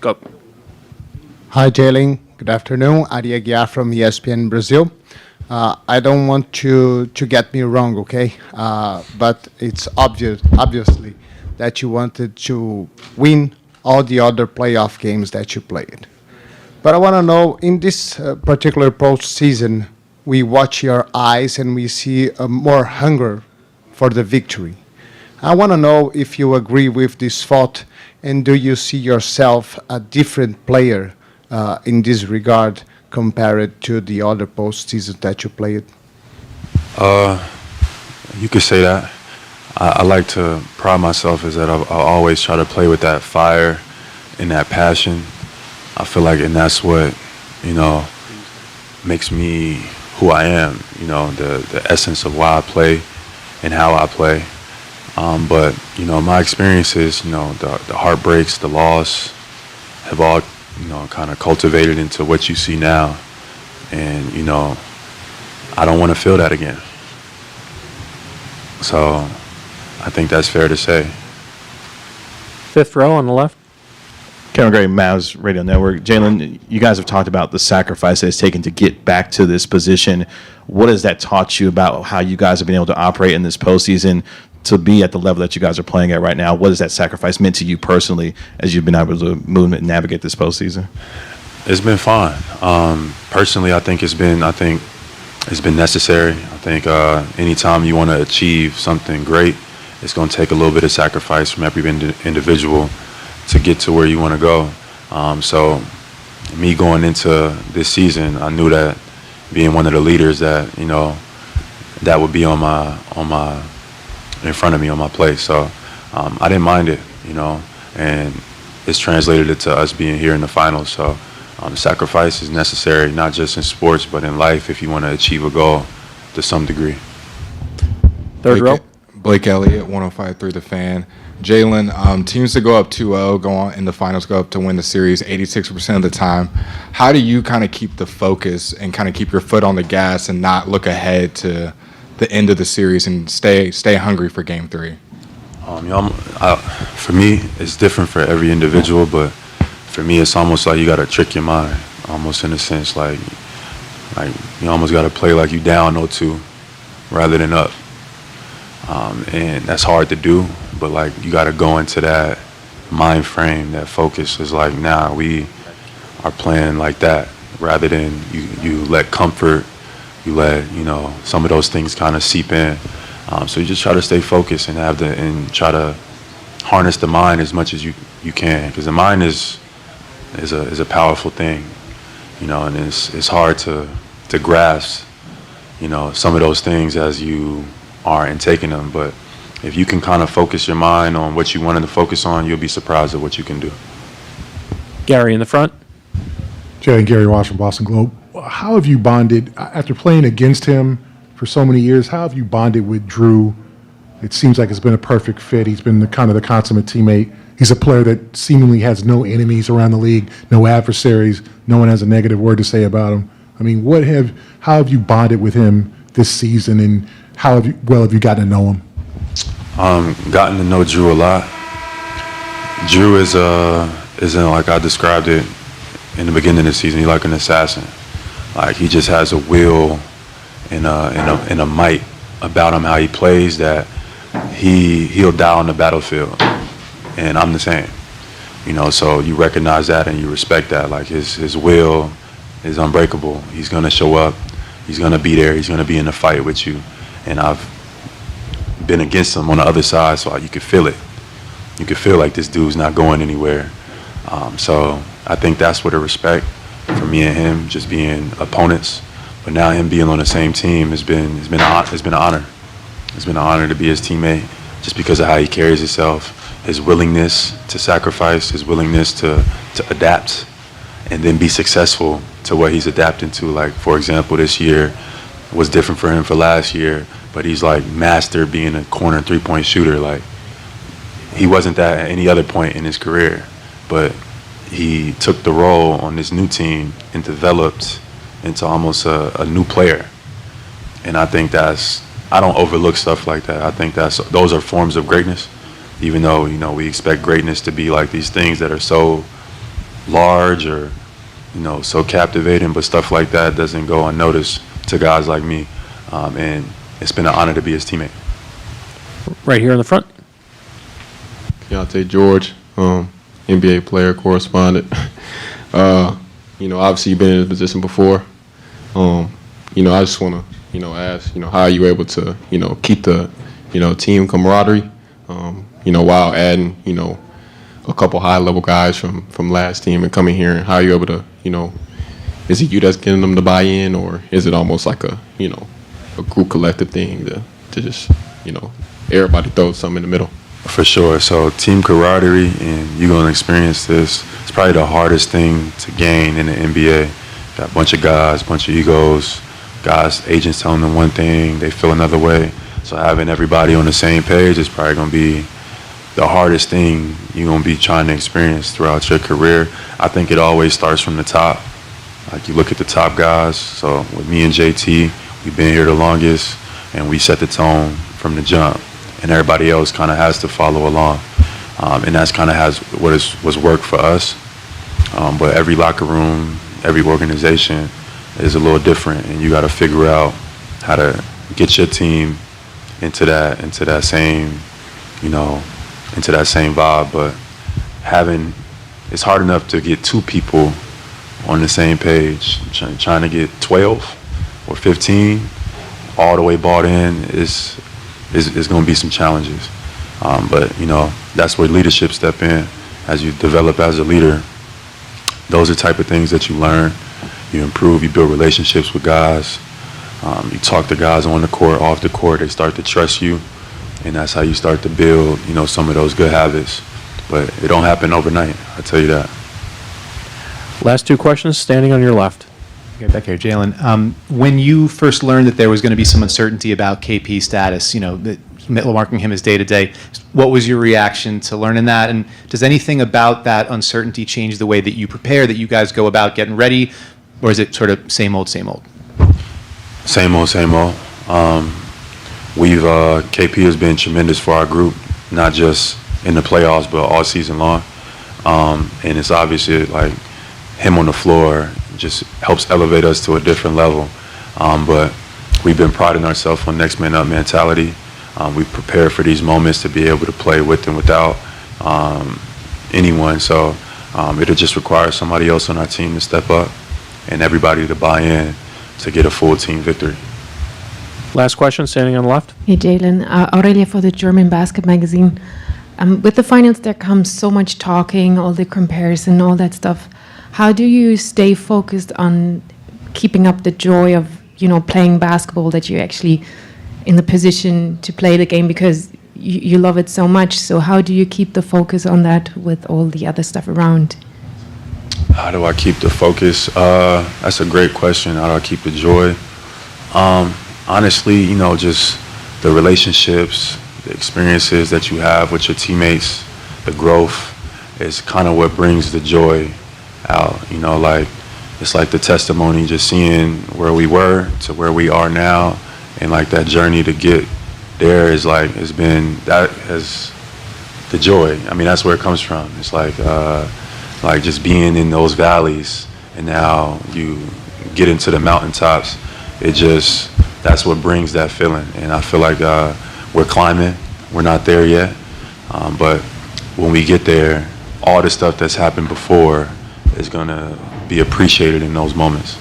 Go. Hi, Jaylen. Good afternoon. Ari Aguiar from ESPN Brazil. I don't want to get me wrong, okay? But it's obviously, that you wanted to win all the other playoff games that you played. But I want to know, in this particular postseason, we watch your eyes and we see more hunger for the victory. I want to know if you agree with this thought, and do you see yourself a different player in this regard compared to the other postseasons that you played? You could say that. I like to pride myself is that I always try to play with that fire and that passion. I feel like, and that's what, makes me who I am, the essence of why I play and how I play. But, my experiences, the heartbreaks, the loss have all, kind of cultivated into what you see now. And, I don't want to feel that again. So I think that's fair to say. Fifth row on the left. Kevin Gray, Mavs Radio Network. Jaylen, you guys have talked about the sacrifice that it's taken to get back to this position. What has that taught you about how you guys have been able to operate in this postseason to be at the level that you guys are playing at right now? What has that sacrifice meant to you personally as you've been able to move and navigate this postseason? It's been fun. Personally, I think it's been necessary. I think anytime you want to achieve something great, it's going to take a little bit of sacrifice from every individual to get to where you want to go. So me going into this season, I knew that being one of the leaders that, that would be on my in front of me on my plate. So I didn't mind it, and it's translated it to us being here in the finals. So sacrifice is necessary, not just in sports, but in life if you want to achieve a goal to some degree. Third row. Blake Elliott, 105.3 The Fan. Jaylen, teams that go up 2-0 go on in the finals, go up to win the series 86% of the time. How do you kind of keep the focus and kind of keep your foot on the gas and not look ahead to the end of the series and stay hungry for Game 3? For me, it's different for every individual, but for me, it's almost like you got to trick your mind, almost in a sense, like you almost got to play like you down 0-2 rather than up. And that's hard to do, but like you got to go into that mind frame, that focus is like, nah, we are playing like that, rather than you let comfort, you let some of those things kind of seep in. So you just try to stay focused and try to harness the mind as much as you can, because the mind is a powerful thing, and it's hard to grasp, some of those things as you are in taking them. But if you can kind of focus your mind on what you wanted to focus on, you'll be surprised at what you can do. Gary in the front. Gary Wash from Boston Globe. How have you bonded, after playing against him for so many years, how have you bonded with Drew? It seems like it's been a perfect fit. He's been the consummate teammate. He's a player that seemingly has no enemies around the league, no adversaries. No one has a negative word to say about him. I mean, how have you bonded with him this season, and how have you gotten to know him? Gotten to know Drew a lot. Drew is like I described it in the beginning of the season. He's like an assassin. Like he just has a will and a might about him, how he plays, that he'll die on the battlefield. And I'm the same, so you recognize that and you respect that. Like his will is unbreakable. He's gonna show up. He's gonna be there. He's gonna be in the fight with you. And I've been against him on the other side, so you could feel it. You could feel like this dude's not going anywhere. So I think that's what the respect for me and him, just being opponents. But now him being on the same team has been an honor. It's been an honor to be his teammate, just because of how he carries himself, his willingness to sacrifice, his willingness to adapt, and then be successful to what he's adapting to. Like, for example, this year was different for him for last year, but he's like mastered being a corner three-point shooter. Like, he wasn't that at any other point in his career, but he took the role on this new team and developed into almost a new player. And I think I don't overlook stuff like that. I think those are forms of greatness, even though, we expect greatness to be like these things that are so large or, so captivating, but stuff like that doesn't go unnoticed to guys like me. And it's been an honor to be his teammate. Right here in the front. Keontae George, NBA player, correspondent. Obviously you've been in this position before. I just want to, ask, how are you able to, keep the, team camaraderie, while adding, a couple high-level guys from last team and coming here, and how are you able to, is it you that's getting them to buy in, or is it almost like a, a group collective thing to just, everybody throw something in the middle? For sure. So team camaraderie, and you're going to experience this. It's probably the hardest thing to gain in the NBA. Got a bunch of guys, bunch of egos, guys, agents telling them one thing, they feel another way. So having everybody on the same page is probably going to be the hardest thing you're going to be trying to experience throughout your career. I think it always starts from the top. Like you look at the top guys. So with me and JT, we've been here the longest, and we set the tone from the jump. And everybody else kind of has to follow along. And that's kind of what's worked for us. But every locker room, every organization is a little different, and you got to figure out how to get your team into that same vibe. But it's hard enough to get two people on the same page. Trying to get 12 or 15 all the way bought in is going to be some challenges. But that's where leadership step in. As you develop as a leader, those are type of things that you learn. You improve, you build relationships with guys. You talk to guys on the court, off the court, they start to trust you. And that's how you start to build, some of those good habits. But it don't happen overnight, I tell you that. Last two questions, standing on your left. Okay, back here, Jaylen. When you first learned that there was going to be some uncertainty about KP's status, marking him as day-to-day, what was your reaction to learning that? And does anything about that uncertainty change the way that you prepare, that you guys go about getting ready? Or is it sort of same old, same old? Same old, same old. KP has been tremendous for our group, not just in the playoffs, but all season long. And it's obviously like him on the floor just helps elevate us to a different level. But we've been priding ourselves on next man up mentality. We prepare for these moments to be able to play with and without anyone. So it'll just require somebody else on our team to step up and everybody to buy in to get a full team victory. Last question, standing on the left. Hey, Jaylen. Aurelia for the German Basket magazine. With the finals, there comes so much talking, all the comparison, all that stuff. How do you stay focused on keeping up the joy of, playing basketball, that you're actually in the position to play the game because you love it so much? So how do you keep the focus on that with all the other stuff around? How do I keep the focus? That's a great question. How do I keep the joy? Honestly, just the relationships, the experiences that you have with your teammates, the growth is kind of what brings the joy out. It's like the testimony, just seeing where we were to where we are now, and like that journey to get there is like, that has the joy. I mean, that's where it comes from. It's like just being in those valleys, and now you get into the mountaintops. That's what brings that feeling. And I feel like we're climbing. We're not there yet. But when we get there, all the stuff that's happened before is going to be appreciated in those moments.